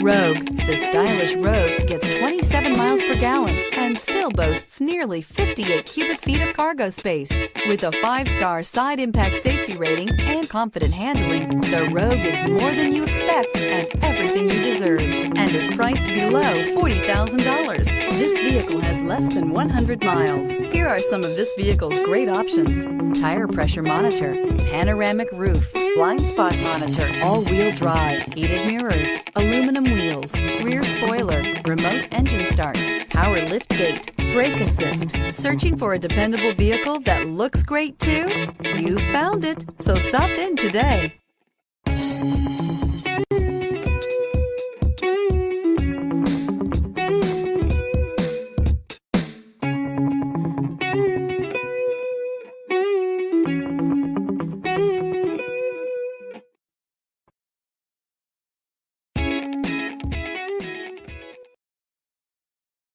Rogue. The stylish Rogue gets 27 miles per gallon and still boasts nearly 58 cubic feet of cargo space. With a 5-star side impact safety rating and confident handling, the Rogue is more than you expect and everything you deserve, and is priced below $40,000. This vehicle has less than 100 miles. Here are some of this vehicle's great options: tire pressure monitor, panoramic roof, blind spot monitor, all-wheel drive, heated mirrors, aluminum wheels, rear spoiler, remote engine start, power lift gate, brake assist. Searching for a dependable vehicle that looks great too? You found it, so stop in today.